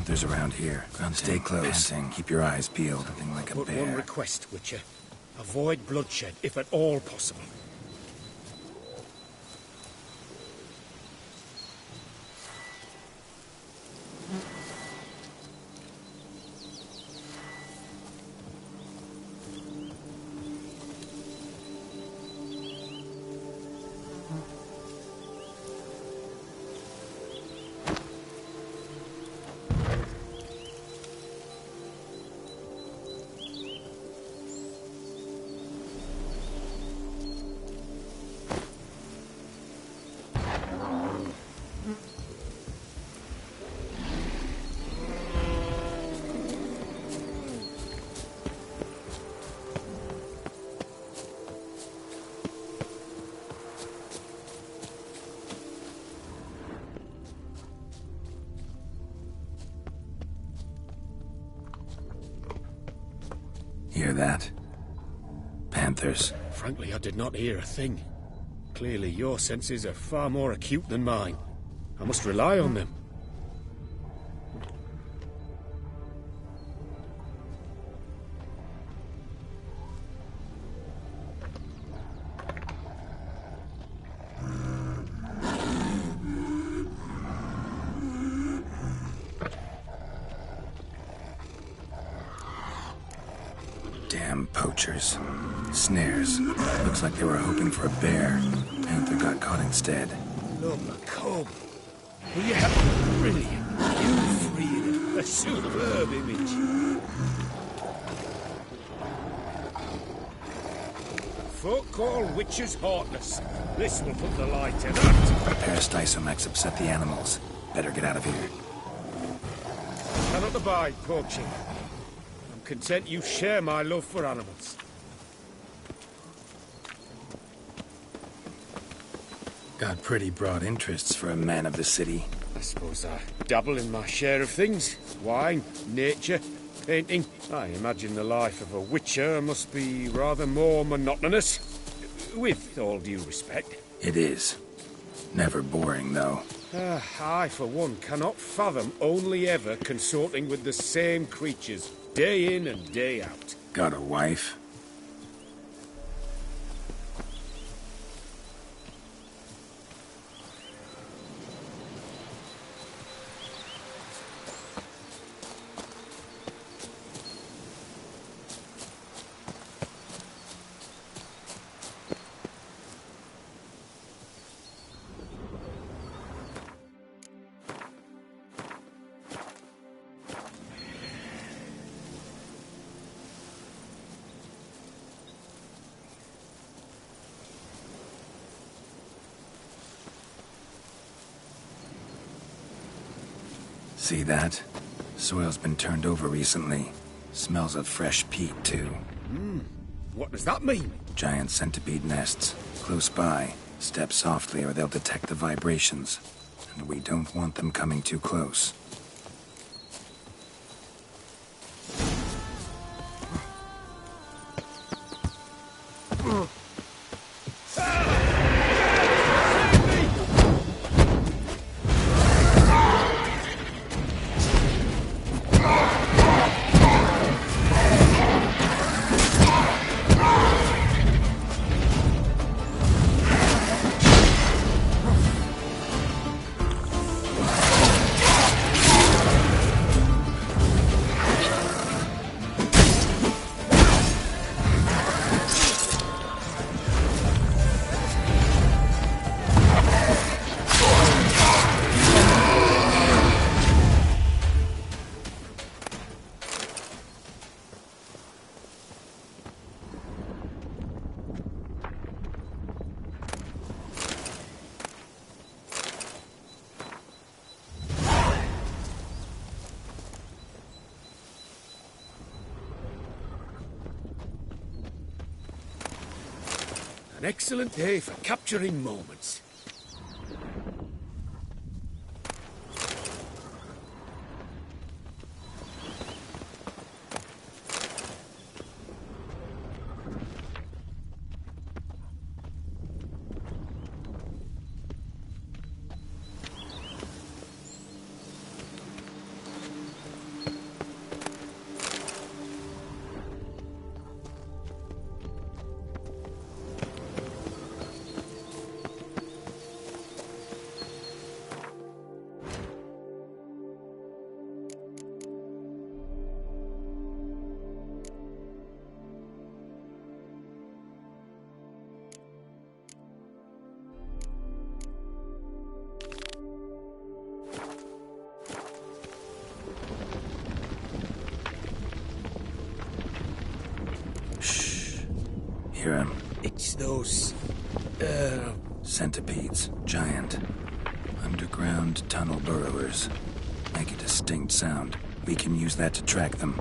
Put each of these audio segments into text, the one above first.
panthers around here. Stay close and keep your eyes peeled. Something like a But bear. one request, Witcher. Avoid bloodshed, if at all possible. Hear that? Panthers. Frankly, I did not hear a thing. Clearly, your senses are far more acute than mine. I must rely on them. Damn poachers. Snares. Looks like they were hoping for a bear. Panther got caught instead. Lord Macomb. Well, you have brilliant. You've created a superb image. Folk call witches heartless. This will put the light to that. The Peristysomax upset the animals. Better get out of here. I cannot abide poaching. I'm content you share my love for animals. Got pretty broad interests for a man of the city. I suppose I dabble in my share of things. Wine, nature, painting. I imagine the life of a witcher must be rather more monotonous. With all due respect. It is. Never boring, though. I, for one, cannot fathom only ever consorting with the same creatures, day in and day out. Got a wife? See that? Soil's been turned over recently. Smells of fresh peat, too. What does that mean? Giant centipede nests. Close by. Step softly or they'll detect the vibrations. And we don't want them coming too close. An excellent day for capturing moments. hear him. It's those... Centipedes. Giant. Underground tunnel burrowers. Make a distinct sound. We can use that to track them.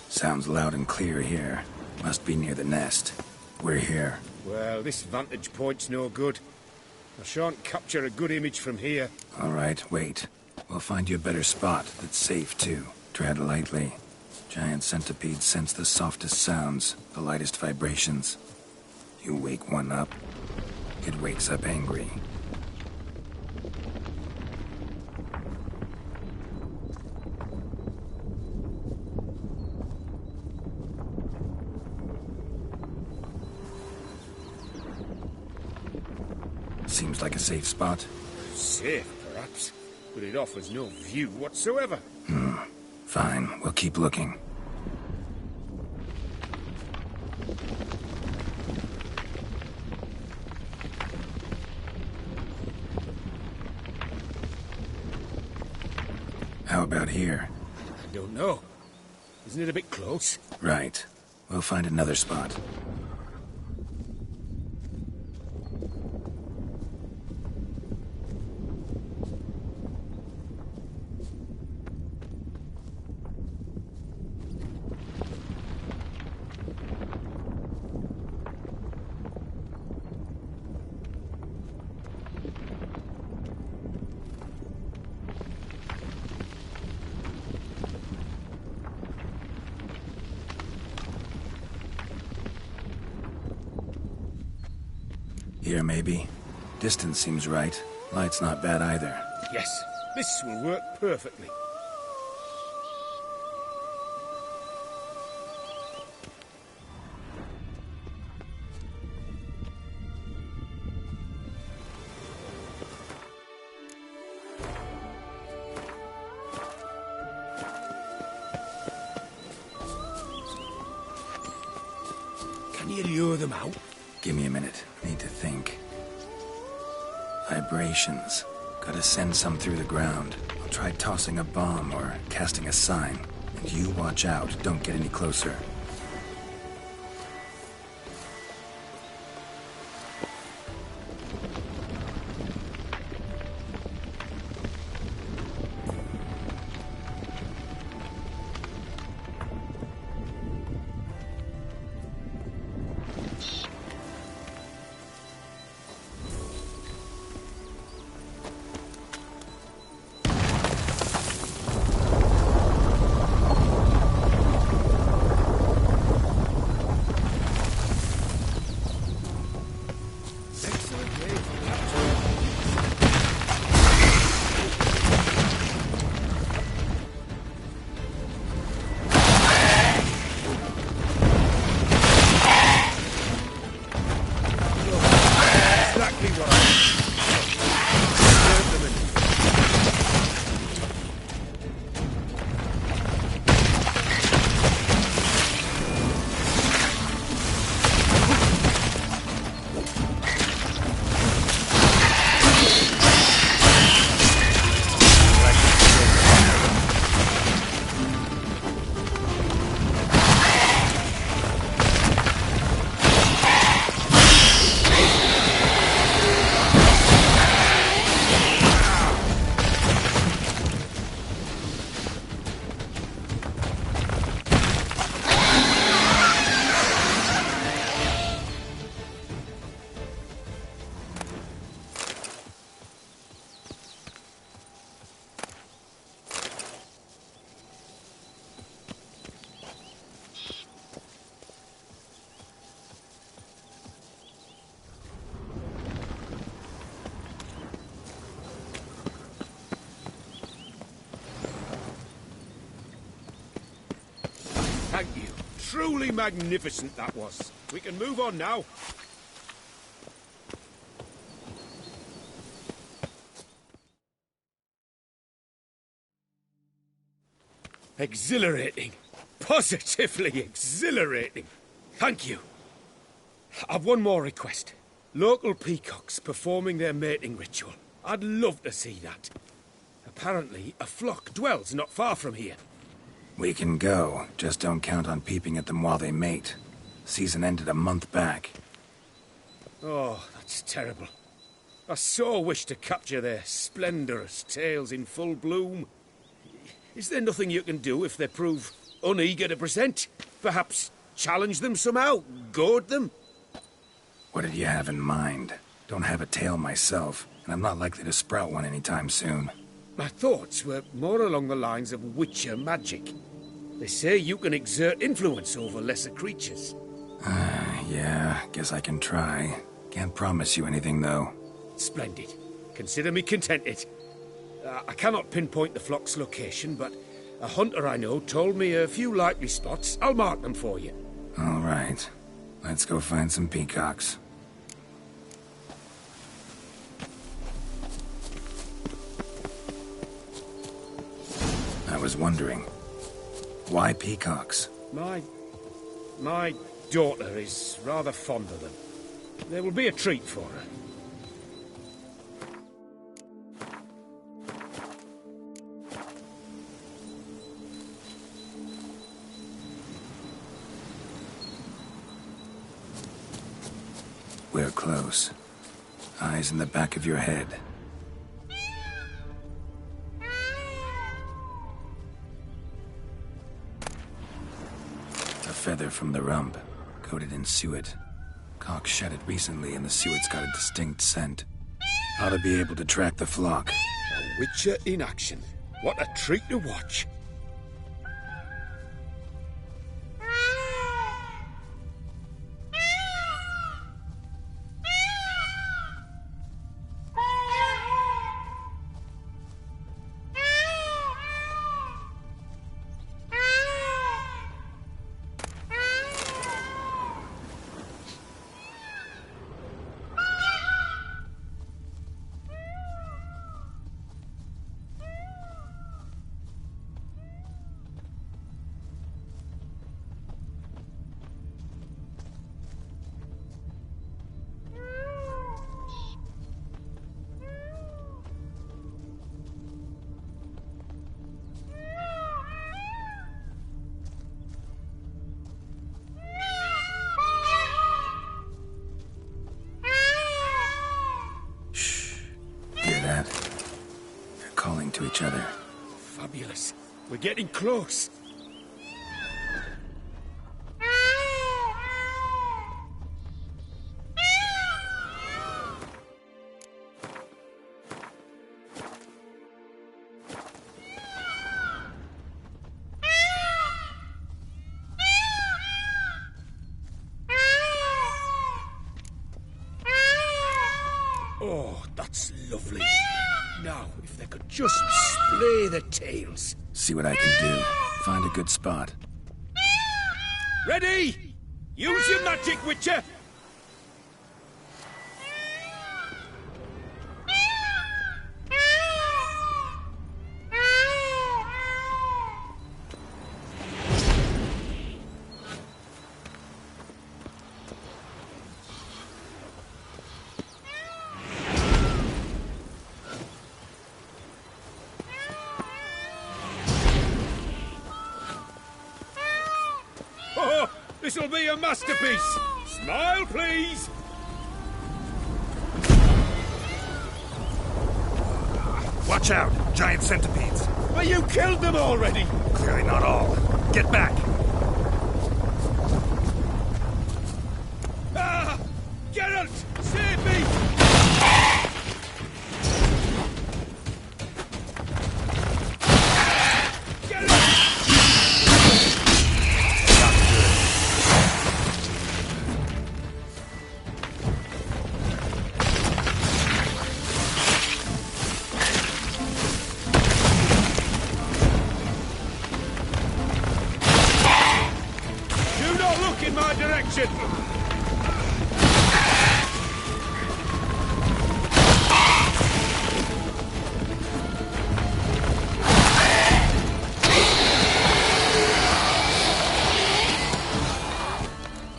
Sounds loud and clear here. Must be near the nest. We're here. Well, this vantage point's no good. I shan't capture a good image from here. All right, wait. We'll find you a better spot that's safe, too. Tread lightly. Giant centipedes sense the softest sounds, the lightest vibrations. You wake one up, it wakes up angry. Seems like a safe spot. Safe, perhaps, but it offers no view whatsoever. Fine, we'll keep looking. How about here? I don't know. Isn't it a bit close? Right. We'll find another spot. Here, maybe. Distance seems right. Light's not bad either. Yes, this will work perfectly. Can you lure them out? Give me a minute. Need to think. Vibrations. Gotta send some through the ground. I'll try tossing a bomb or casting a sign. And you watch out. Don't get any closer. Thank you. Truly magnificent that was. We can move on now. Exhilarating. Positively exhilarating. Thank you. I've one more request. Local peacocks performing their mating ritual. I'd love to see that. Apparently, a flock dwells not far from here. We can go, just don't count on peeping at them while they mate. Season ended a month back. Oh, that's terrible. I so wish to capture their splendorous tails in full bloom. Is there nothing you can do if they prove uneager to present? Perhaps challenge them somehow? Goad them? What did you have in mind? Don't have a tail myself, and I'm not likely to sprout one anytime soon. My thoughts were more along the lines of witcher magic. They say you can exert influence over lesser creatures. Yeah, guess I can try. Can't promise you anything, though. Splendid. Consider me contented. I cannot pinpoint the flock's location, but a hunter I know told me a few likely spots. I'll mark them for you. All right. Let's go find some peacocks. I was wondering, why peacocks? My daughter is rather fond of them. There will be a treat for her. We're close. Eyes in the back of your head. A feather from the rump, coated in suet. Cock shed it recently and the suet's got a distinct scent. Ought to be able to track the flock. A witcher in action. What a treat to watch. To each other. Fabulous. We're getting close. Oh, that's lovely. Now, if they could just splay their tails. See what I can do. Find a good spot. Ready? Use your magic, Witcher! This'll be a masterpiece! Smile, please! Watch out! Giant centipedes! But you killed them already! Clearly not all. Get back! Ah! Geralt! Save me! a look in my direction!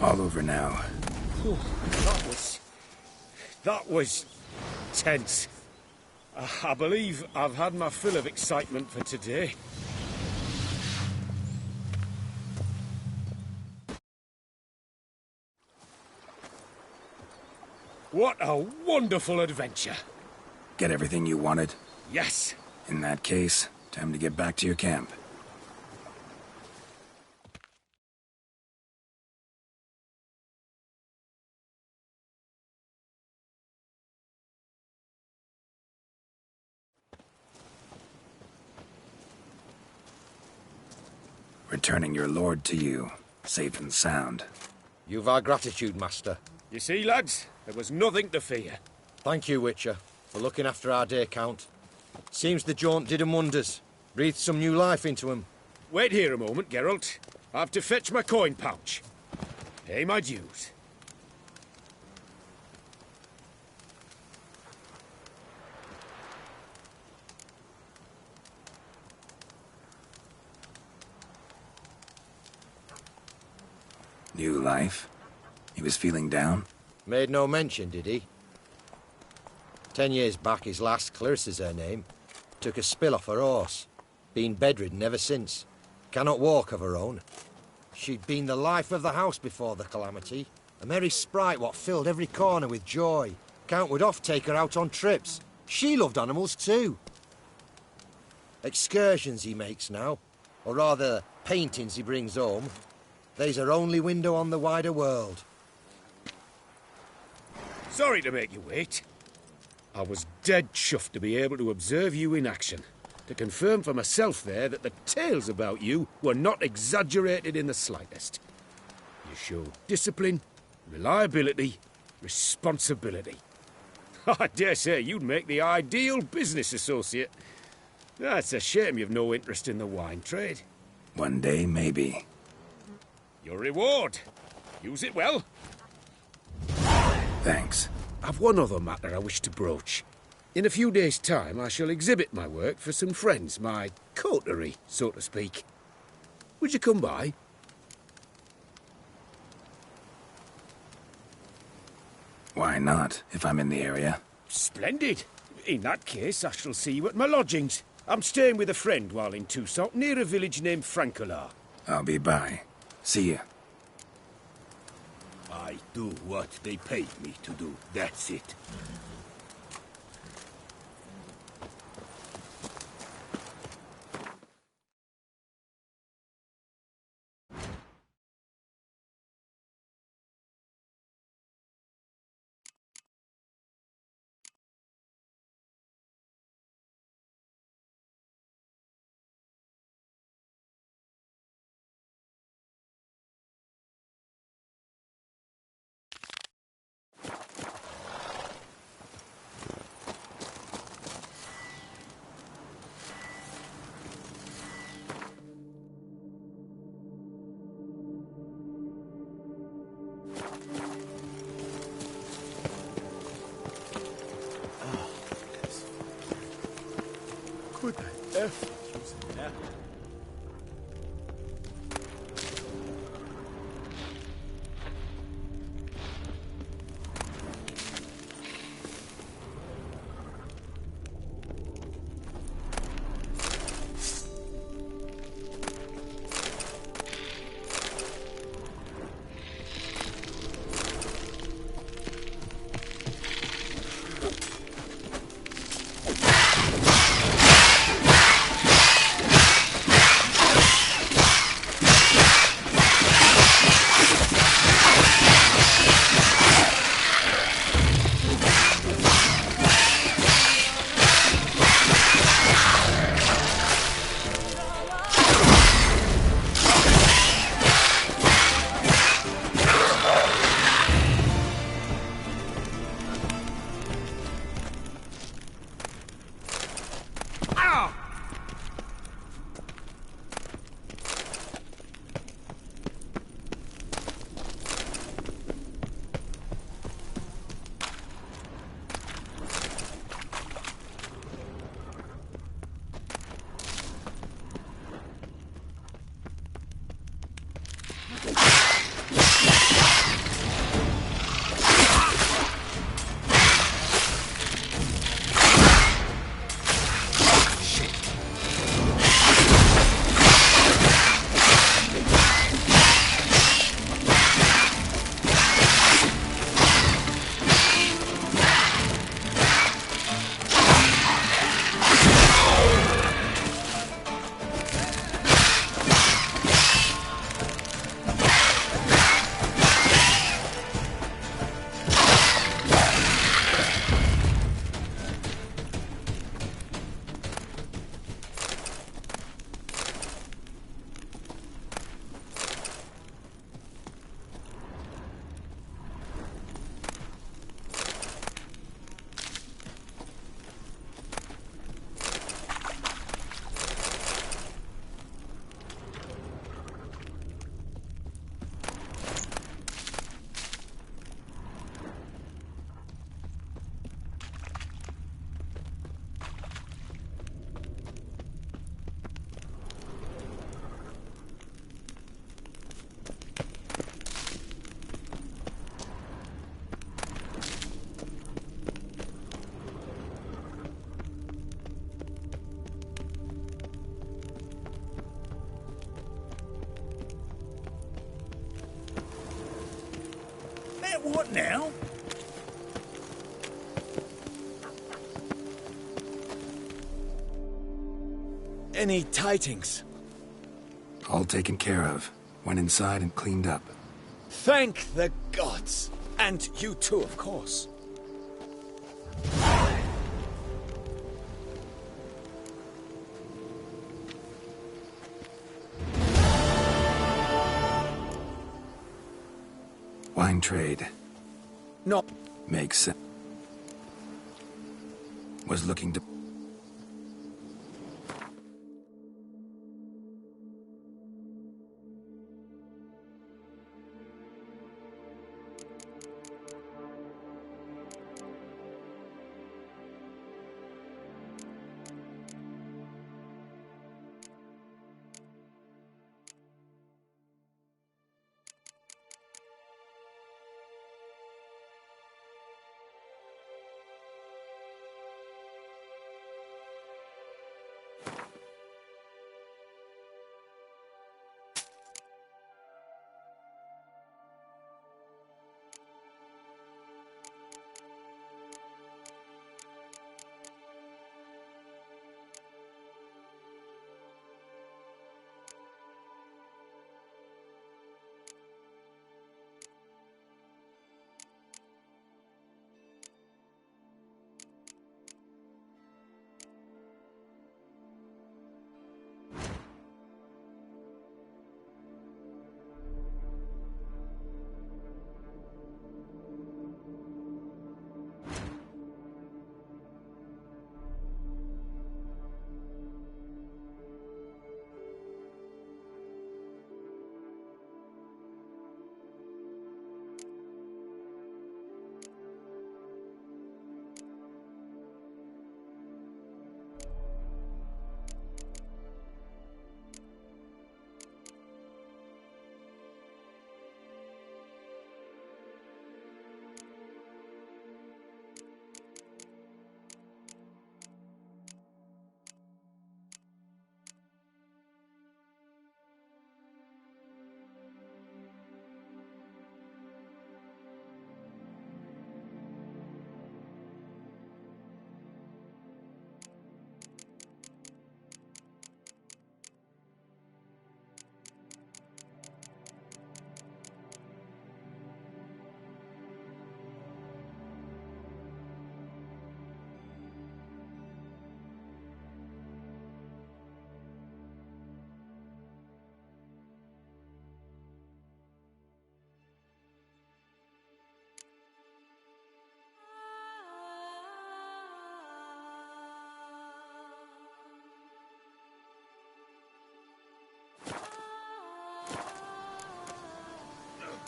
All over now. Whew, that was tense. I believe I've had my fill of excitement for today. What a wonderful adventure! Get everything you wanted? Yes. In that case, time to get back to your camp. Returning your lord to you, safe and sound. You've our gratitude, Master. You see, lads, there was nothing to fear. Thank you, Witcher, for looking after our day count. Seems the jaunt did 'em wonders. Breathed some new life into 'em. Wait here a moment, Geralt. I have to fetch my coin pouch. Pay my dues. New life? He was feeling down? Made no mention, did he? 10 years back, his lass, Clarissa's her name, took a spill off her horse. Been bedridden ever since. Cannot walk of her own. She'd been the life of the house before the calamity. A merry sprite what filled every corner with joy. Count would oft take her out on trips. She loved animals too. Excursions he makes now, or rather, paintings he brings home. They's her only window on the wider world. Sorry to make you wait. I was dead chuffed to be able to observe you in action. To confirm for myself there that the tales about you were not exaggerated in the slightest. You showed discipline, reliability, responsibility. I dare say you'd make the ideal business associate. It's a shame you've no interest in the wine trade. One day, maybe. Your reward. Use it well. Thanks. I've one other matter I wish to broach. In a few days' time, I shall exhibit my work for some friends, my coterie, so to speak. Would you come by? Why not, if I'm in the area? Splendid. In that case, I shall see you at my lodgings. I'm staying with a friend while in Toussaint, near a village named Francois. I'll be by. See ya. I do what they paid me to do. That's it. Could I ever use it now? What now? Any tidings? All taken care of. Went inside and cleaned up. Thank the gods! And you too, of course. Wine trade. No. Makes sense. Was looking to...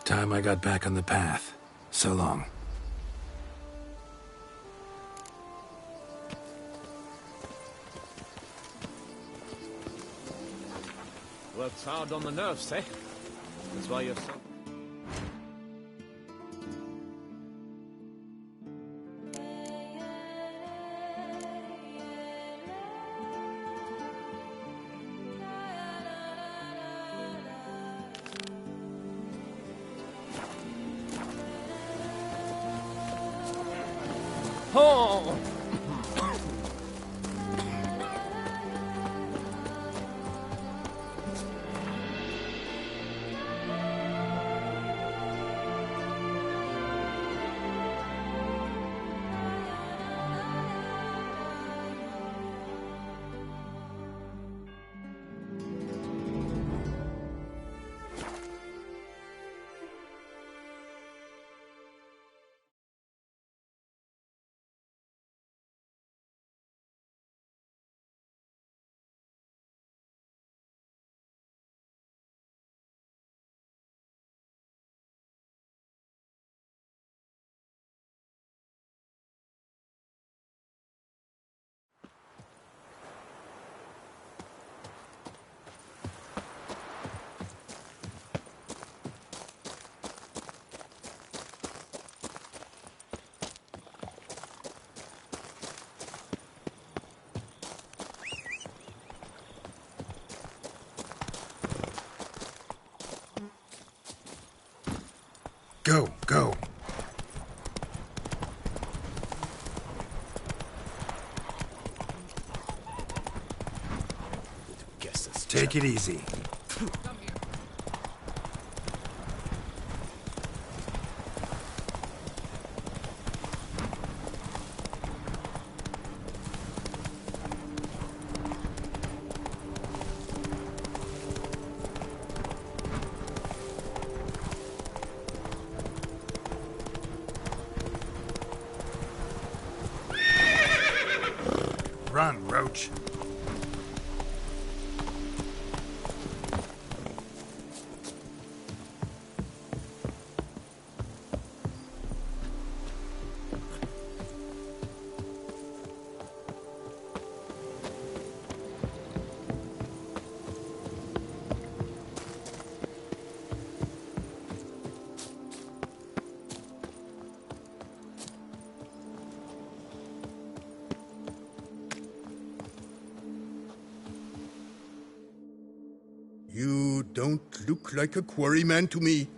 Time I got back on the path. So long. Works hard on the nerves, eh? That's why you're so... Oh! Go, go. Take it easy. Run, Roach. You don't look like a quarryman to me.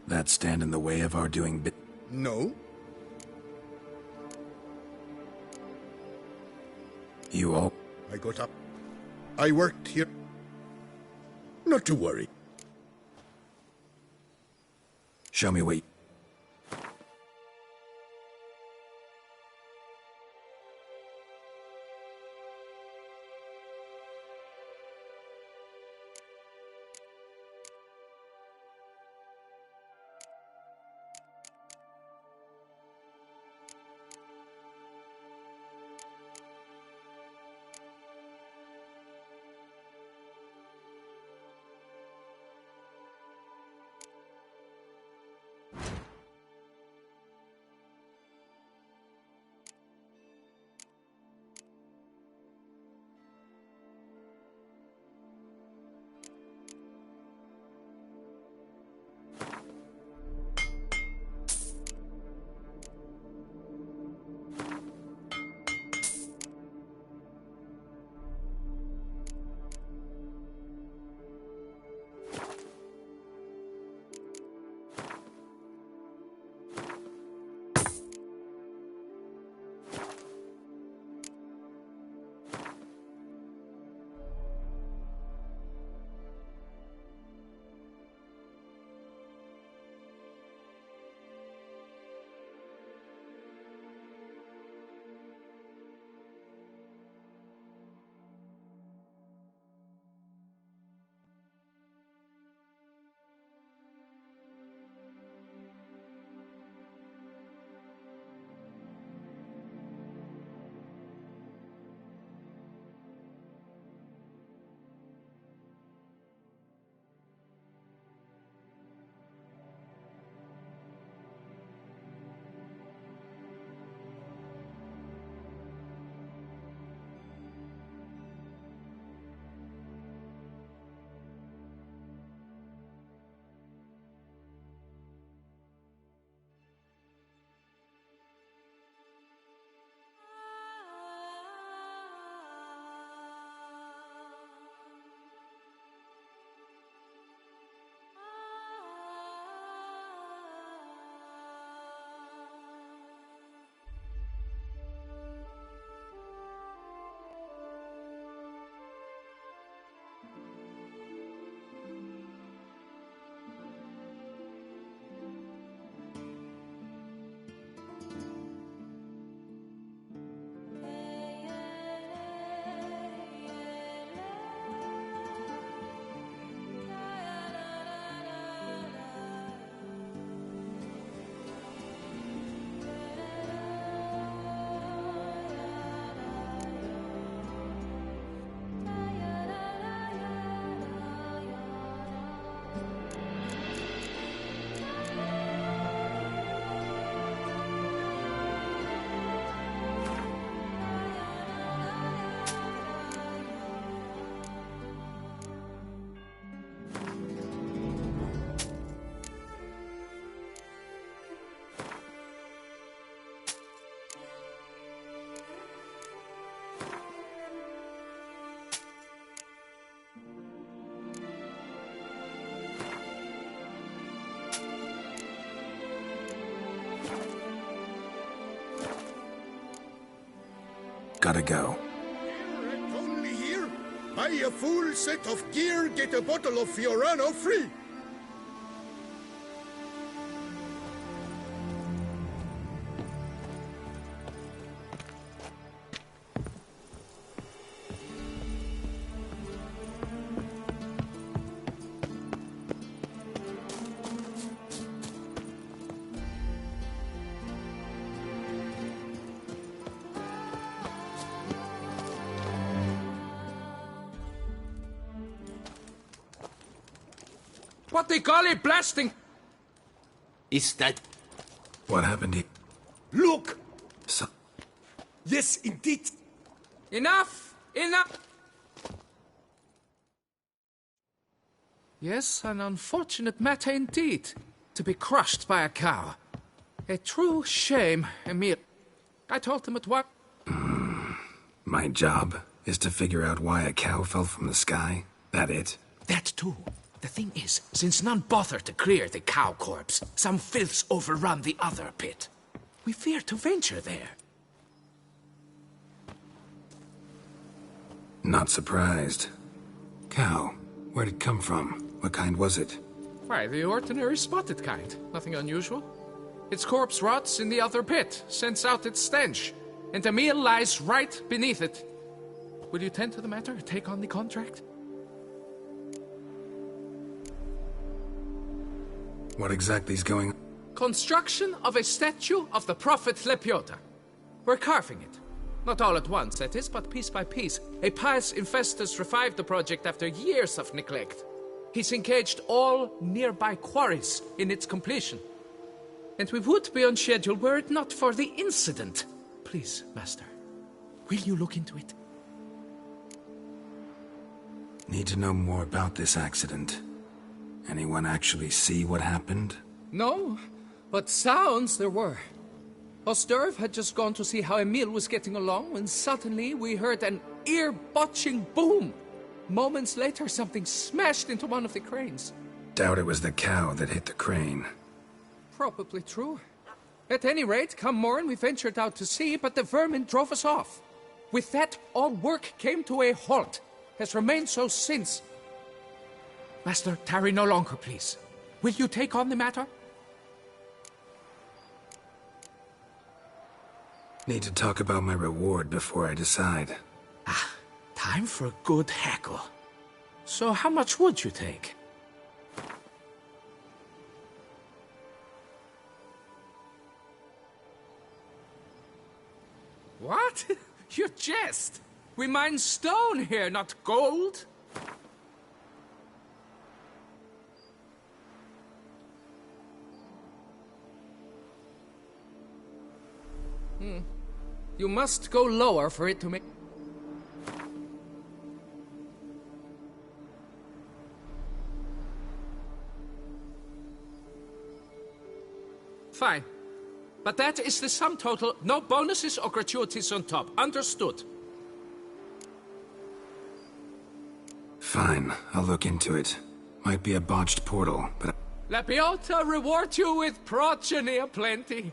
That stand in the way of our doing bit. No? You all... I got up. I worked here. Not to worry. Show me what... Gotta go. Here, only here. Buy a full set of gear, get a bottle of Fiorano free. What the golly blasting? Is that... What happened here? Look! So, Yes, indeed. Enough! Enough! Yes, an unfortunate matter indeed. To be crushed by a cow. A true shame, Emil. I told him at once. my job is to figure out why a cow fell from the sky? That it? That too. The thing is, since none bothered to clear the cow corpse, some filths overrun the other pit. We fear to venture there. Not surprised. Cow, where'd it come from? What kind was it? Why, the ordinary spotted kind. Nothing unusual. Its corpse rots in the other pit, sends out its stench, and Emil lies right beneath it. Will you tend to the matter, take on the contract? What exactly is going on? Construction of a statue of the prophet Lepiota. We're carving it. Not all at once, that is, but piece by piece. A pious infestus revived the project after years of neglect. He's engaged all nearby quarries in its completion. And we would be on schedule were it not for the incident. Please, Master, will you look into it? Need to know more about this accident. Anyone actually see what happened? No, but sounds there were. Osterv had just gone to see how Emil was getting along when suddenly we heard an ear-botching boom. Moments later, something smashed into one of the cranes. Doubt it was the cow that hit the crane. Probably true. At any rate, come morn, we ventured out to sea, but the vermin drove us off. With that, all work came to a halt. Has remained so since. Master, tarry no longer, please. Will you take on the matter? Need to talk about my reward before I decide. Time for a good hackle. So how much would you take? What? You jest! We mine stone here, not gold! You must go lower for it to make... Fine. But that is the sum total. No bonuses or gratuities on top. Understood? Fine, I'll look into it. Might be a botched portal, but... Lepiota reward you with progeny aplenty.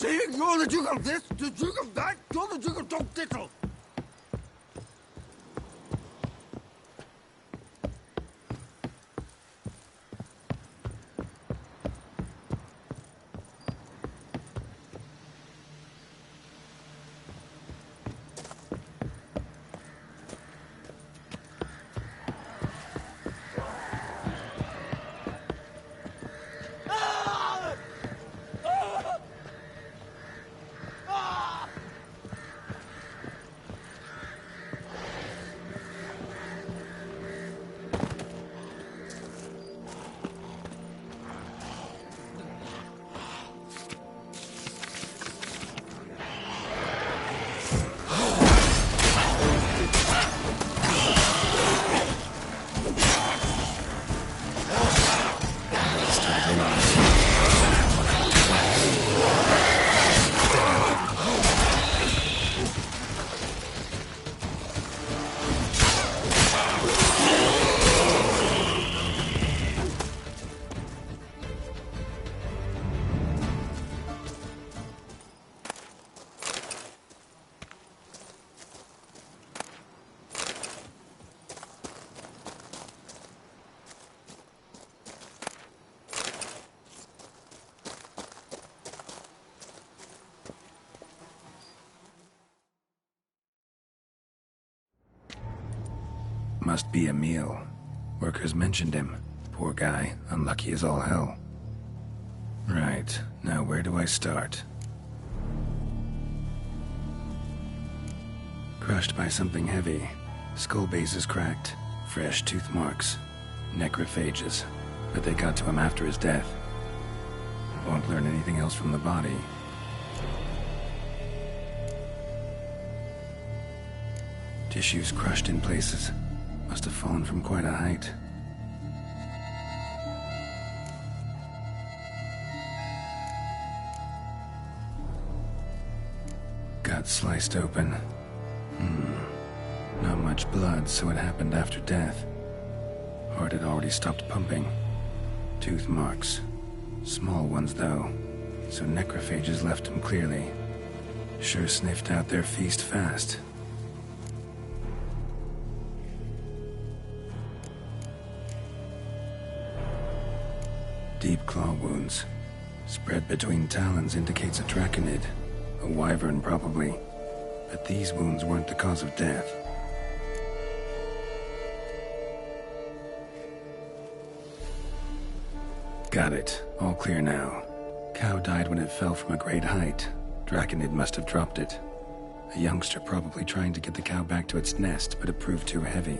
See, you're the Duke of this, the Duke of that, you're the Duke of Don't Diddle. must be Emil. Workers mentioned him. Poor guy, unlucky as all hell. Right, now where do I start? Crushed by something heavy. Skull base is cracked. Fresh tooth marks. Necrophages. But they got to him after his death. Won't learn anything else from the body. Tissues crushed in places. Must have fallen from quite a height. Gut sliced open. Not much blood, so it happened after death. Heart had already stopped pumping. Tooth marks. Small ones, though, so necrophages left him clearly. Sure sniffed out their feast fast. Deep claw wounds. Spread between talons indicates a draconid. A wyvern, probably. But these wounds weren't the cause of death. Got it. All clear now. Cow died when it fell from a great height. Draconid must have dropped it. A youngster probably trying to get the cow back to its nest, but it proved too heavy.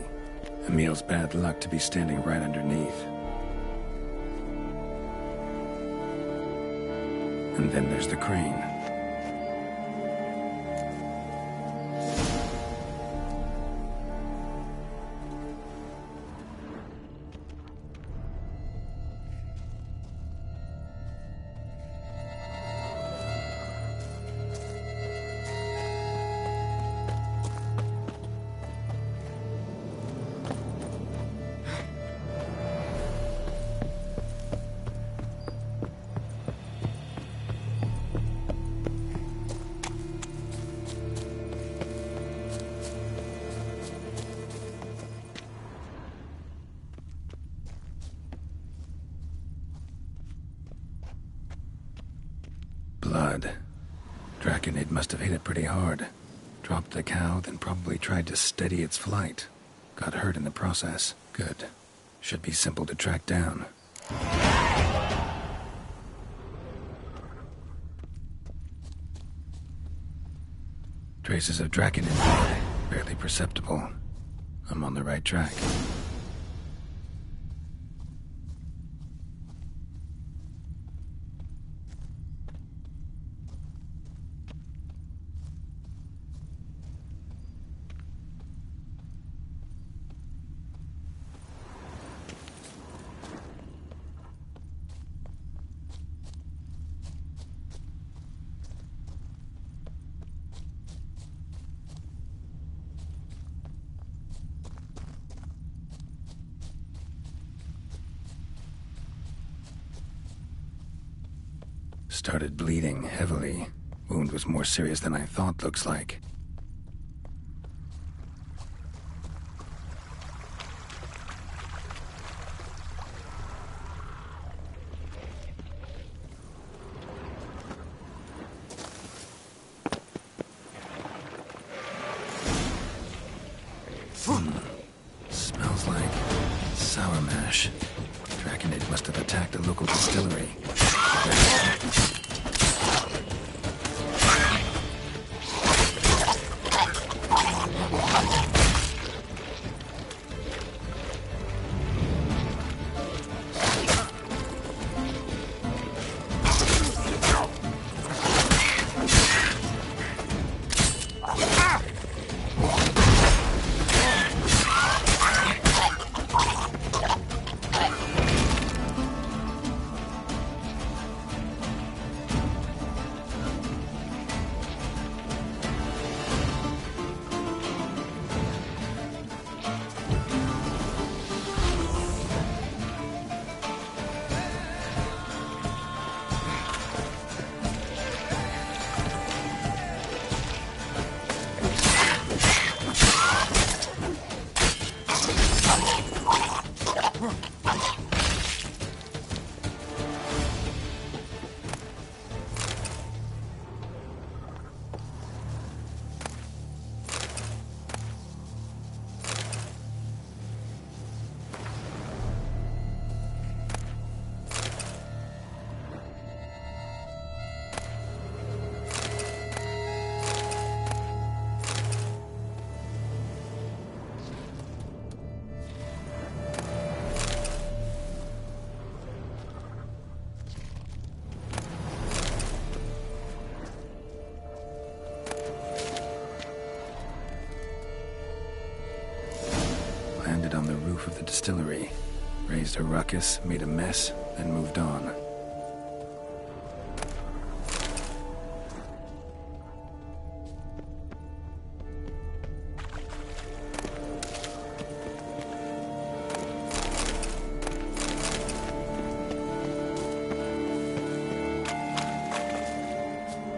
Emil's bad luck to be standing right underneath. And then there's the crane. Blood. Draconid must have hit it pretty hard. Dropped the cow, then probably tried to steady its flight. Got hurt in the process. Good. Should be simple to track down. Traces of Draconid blood. Barely perceptible. I'm on the right track. Started bleeding heavily. Wound was more serious than I thought, looks like. Smells like sour mash. Draconid must have attacked a local distillery. Raised a ruckus, made a mess, then moved on.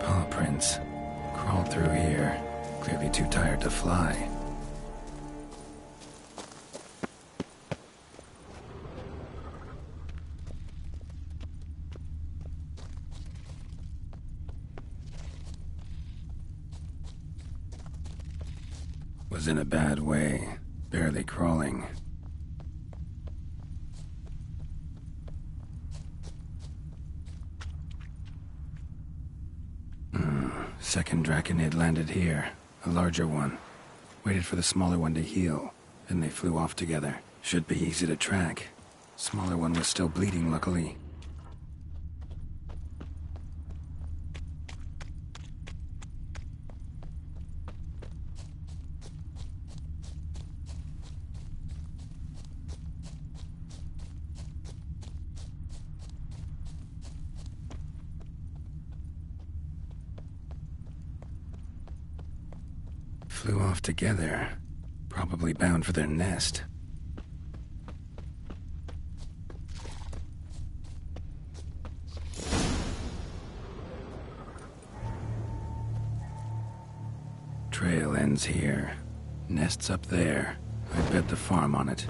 Paw prints. Crawled through here. Clearly too tired to fly. Was in a bad way. Barely crawling. Second Draconid landed here. A larger one. Waited for the smaller one to heal. Then they flew off together. Should be easy to track. Smaller one was still bleeding, luckily. Flew off together. Probably bound for their nest. Trail ends here. Nest's up there. I bet the farm on it.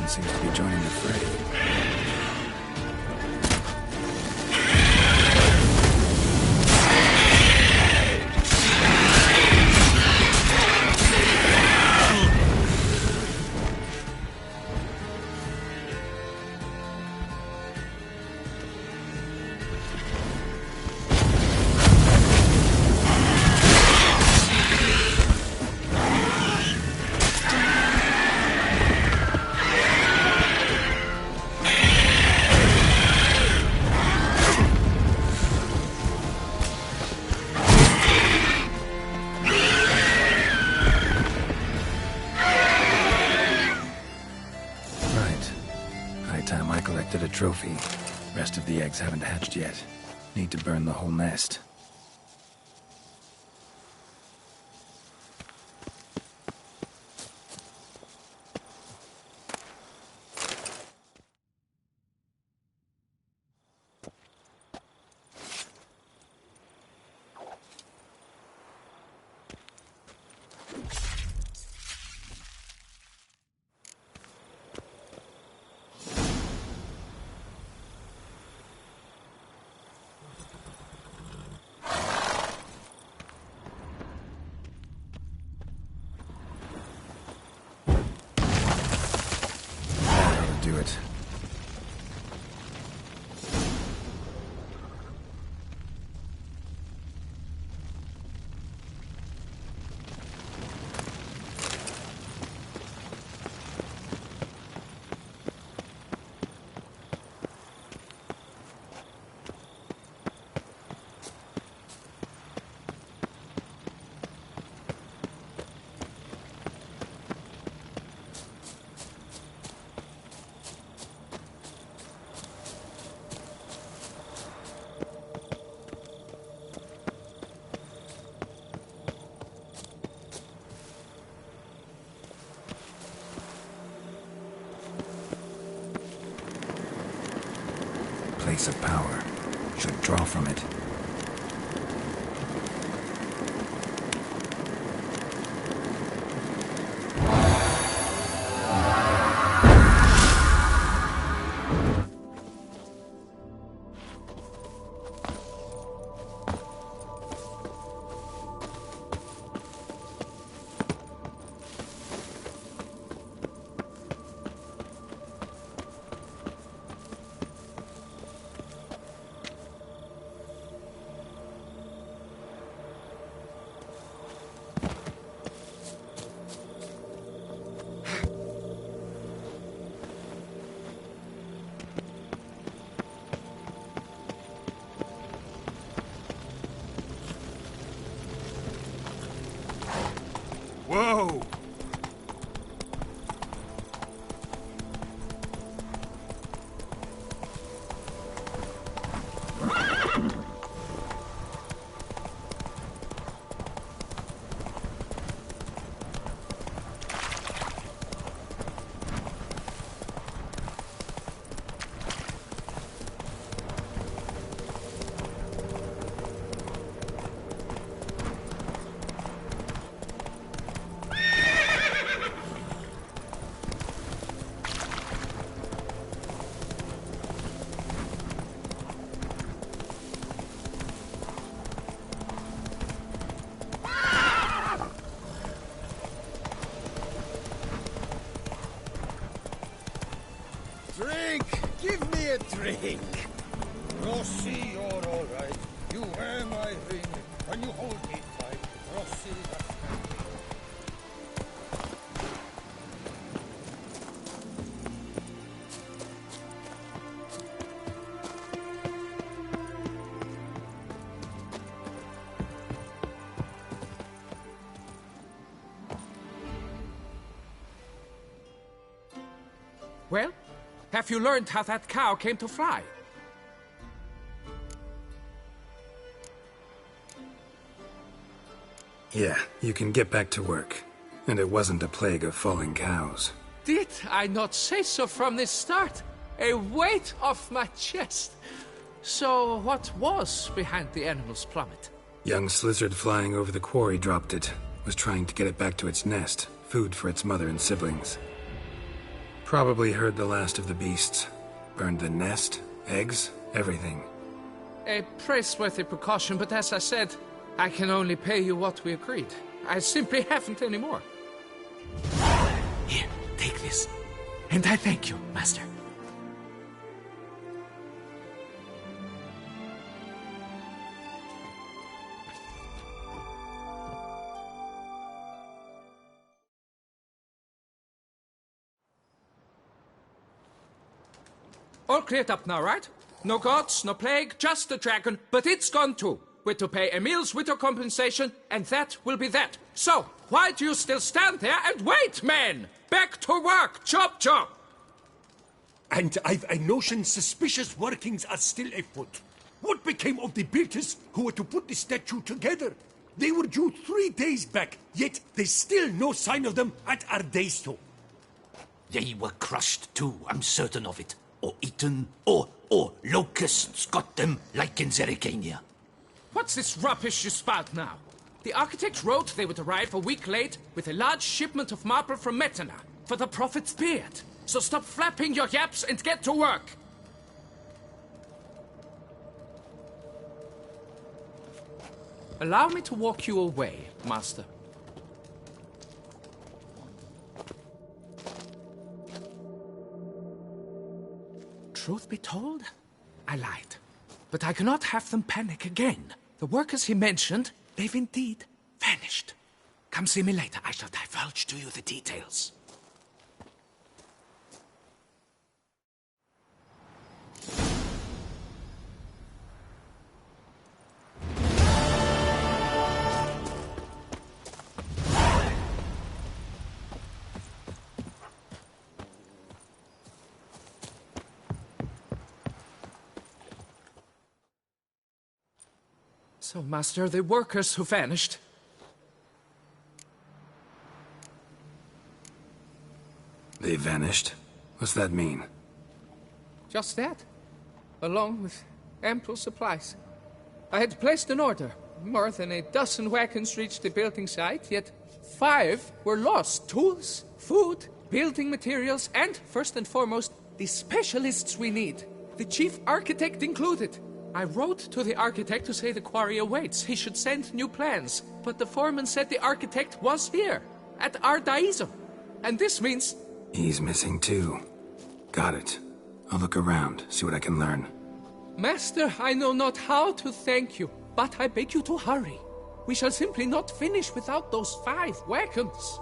Seems to be joining the fray. Time I collected a trophy. Rest of the eggs haven't hatched yet. Need to burn the whole nest. place of power. Should draw from it. Whoa! Drink! Give me a drink! Rossi, you're all right. You wear my ring, and you hold me tight. Rossi, that's handy. Well, have you learned how that cow came to fly? Yeah, you can get back to work. And it wasn't a plague of falling cows. Did I not say so from the start? A weight off my chest. So what was behind the animal's plummet? Young slizzard flying over the quarry dropped it. Was trying to get it back to its nest. Food for its mother and siblings. Probably heard the last of the beasts. Burned the nest, eggs, everything. A praiseworthy precaution, but as I said, I can only pay you what we agreed. I simply haven't any more. Here, take this. And I thank you, Master. All cleared up now, right? No gods, no plague, just the dragon, but it's gone too. We're to pay Emil's widow compensation, and that will be that. So, why do you still stand there and wait, men? Back to work! Chop, chop! And I've a notion suspicious workings are still afoot. What became of the builders who were to put the statue together? They were due 3 days back, yet there's still no sign of them at our daysto. They were crushed too, I'm certain of it. Or eaten, or locusts got them, like in Zerikania. What's this rubbish you spout now? The architect wrote they would arrive a week late with a large shipment of marble from Metana for the prophet's beard. So stop flapping your yaps and get to work. Allow me to walk you away, Master. Truth be told, I lied. But I cannot have them panic again. The workers he mentioned, they've indeed vanished. Come see me later. I shall divulge to you the details. So, Master, the workers who vanished... They vanished? What's that mean? Just that. along with ample supplies. I had placed an order. More than a dozen wagons reached the building site, yet 5 were lost. Tools, food, building materials, and, first and foremost, the specialists we need. The chief architect included. I wrote to the architect to say the quarry awaits. He should send new plans. But the foreman said the architect was here, at Ardaizo. And this means... He's missing too. Got it. I'll look around, see what I can learn. Master, I know not how to thank you, but I beg you to hurry. We shall simply not finish without those 5 wagons.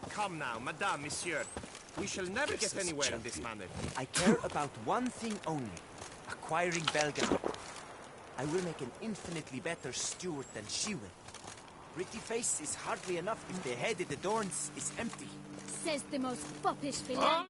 Come now, madame, monsieur. We shall never get anywhere in this manner. I care about one thing only. Acquiring Belgium. I will make an infinitely better steward than she will. Pretty face is hardly enough if the head of the Dorns is empty. Says the most foppish villain.